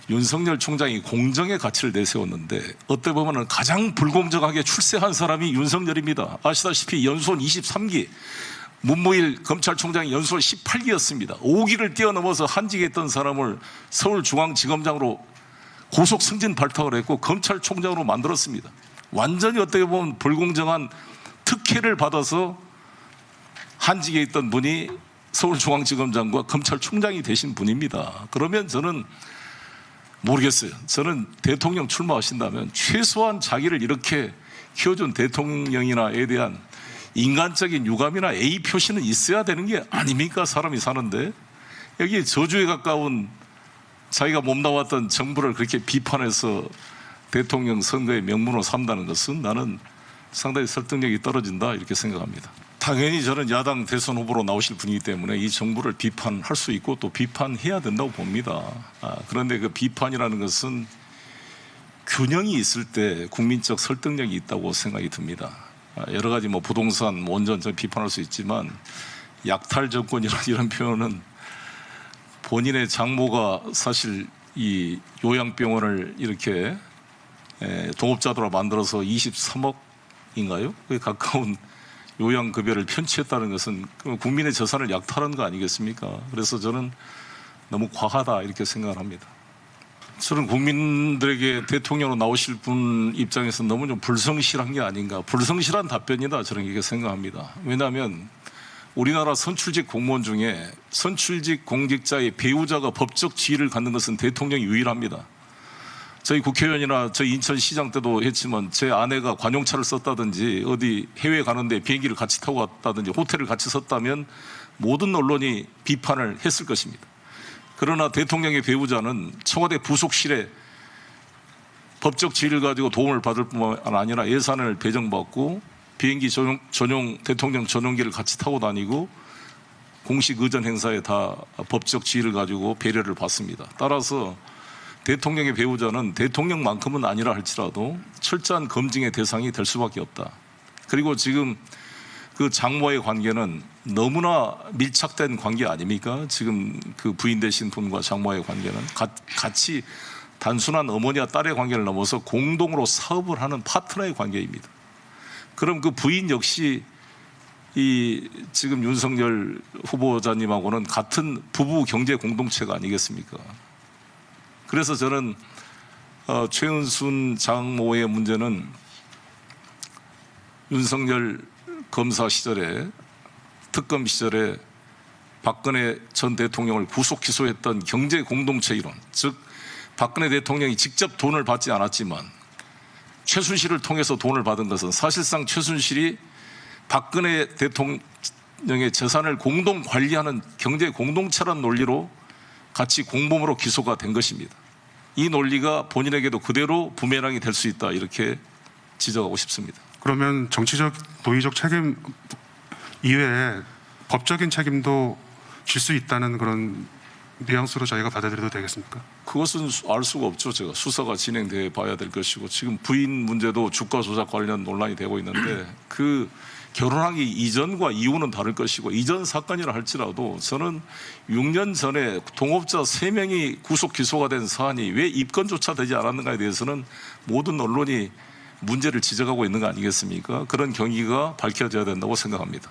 윤석열 총장이 공정의 가치를 내세웠는데 어떻게 보면 가장 불공정하게 출세한 사람이 윤석열입니다. 아시다시피 연수원 23기, 문무일 검찰총장이 연수원 18기였습니다. 5기를 뛰어넘어서 한직에 있던 사람을 서울중앙지검장으로 고속 승진 발탁을 했고 검찰총장으로 만들었습니다. 완전히 어떻게 보면 불공정한 특혜를 받아서 한직에 있던 분이 서울중앙지검장과 검찰총장이 되신 분입니다. 그러면 저는 모르겠어요. 저는 대통령 출마하신다면 최소한 자기를 이렇게 키워준 대통령이나에 대한 인간적인 유감이나 A 표시는 있어야 되는 게 아닙니까? 사람이 사는데 여기 저주에 가까운 자기가 몸담았던 정부를 그렇게 비판해서 대통령 선거의 명분으로 삼다는 것은 나는 상당히 설득력이 떨어진다 이렇게 생각합니다. 당연히 저는 야당 대선 후보로 나오실 분이기 때문에 이 정부를 비판할 수 있고 또 비판해야 된다고 봅니다. 그런데 그 비판이라는 것은 균형이 있을 때 국민적 설득력이 있다고 생각이 듭니다. 여러 가지 부동산, 원전 비판할 수 있지만 약탈 정권이라는 이런 표현은 본인의 장모가 사실 이 요양병원을 이렇게 동업자들로 만들어서 23억인가요? 그에 가까운 요양급여를 편취했다는 것은 국민의 재산을 약탈한 거 아니겠습니까? 그래서 저는 너무 과하다 이렇게 생각을 합니다. 저는 국민들에게 대통령으로 나오실 분 입장에서 너무 좀 불성실한 게 아닌가, 불성실한 답변이다 저는 이렇게 생각합니다. 왜냐하면 우리나라 선출직 공무원 중에 선출직 공직자의 배우자가 법적 지위를 갖는 것은 대통령이 유일합니다. 저희 국회의원이나 저희 인천시장 때도 했지만 제 아내가 관용차를 썼다든지 어디 해외 가는데 비행기를 같이 타고 갔다든지 호텔을 같이 썼다면 모든 언론이 비판을 했을 것입니다. 그러나 대통령의 배우자는 청와대 부속실에 법적 지위를 가지고 도움을 받을 뿐만 아니라 예산을 배정받고 비행기 전용 대통령 전용기를 같이 타고 다니고 공식 의전 행사에 다 법적 지위를 가지고 배려를 받습니다. 따라서 대통령의 배우자는 대통령만큼은 아니라 할지라도 철저한 검증의 대상이 될 수밖에 없다. 그리고 지금 그 장모의 관계는 너무나 밀착된 관계 아닙니까? 지금 그 부인 되신 분과 장모의 관계는 같이 단순한 어머니와 딸의 관계를 넘어서 공동으로 사업을 하는 파트너의 관계입니다. 그럼 그 부인 역시 이 지금 윤석열 후보자님하고는 같은 부부 경제 공동체가 아니겠습니까? 그래서 저는 최은순 장모의 문제는 윤석열 검사 시절에 특검 시절에 박근혜 전 대통령을 구속 기소했던 경제 공동체 이론, 즉 박근혜 대통령이 직접 돈을 받지 않았지만 최순실을 통해서 돈을 받은 것은 사실상 최순실이 박근혜 대통령의 재산을 공동 관리하는 경제 공동체란 논리로 같이 공범으로 기소가 된 것입니다. 이 논리가 본인에게도 그대로 부메랑이 될 수 있다 이렇게 지적하고 싶습니다. 그러면 정치적, 도의적 책임 이외에 법적인 책임도 질 수 있다는 그런 뉘앙스로 저희가 받아들여도 되겠습니까? 그것은 알 수가 없죠. 제가 수사가 진행돼 봐야 될 것이고 지금 부인 문제도 주가 조작 관련 논란이 되고 있는데 그 결혼하기 이전과 이후는 다를 것이고 이전 사건이라 할지라도 저는 6년 전에 동업자 3명이 구속 기소가 된 사안이 왜 입건조차 되지 않았는가에 대해서는 모든 언론이 문제를 지적하고 있는 거 아니겠습니까? 그런 경위가 밝혀져야 된다고 생각합니다.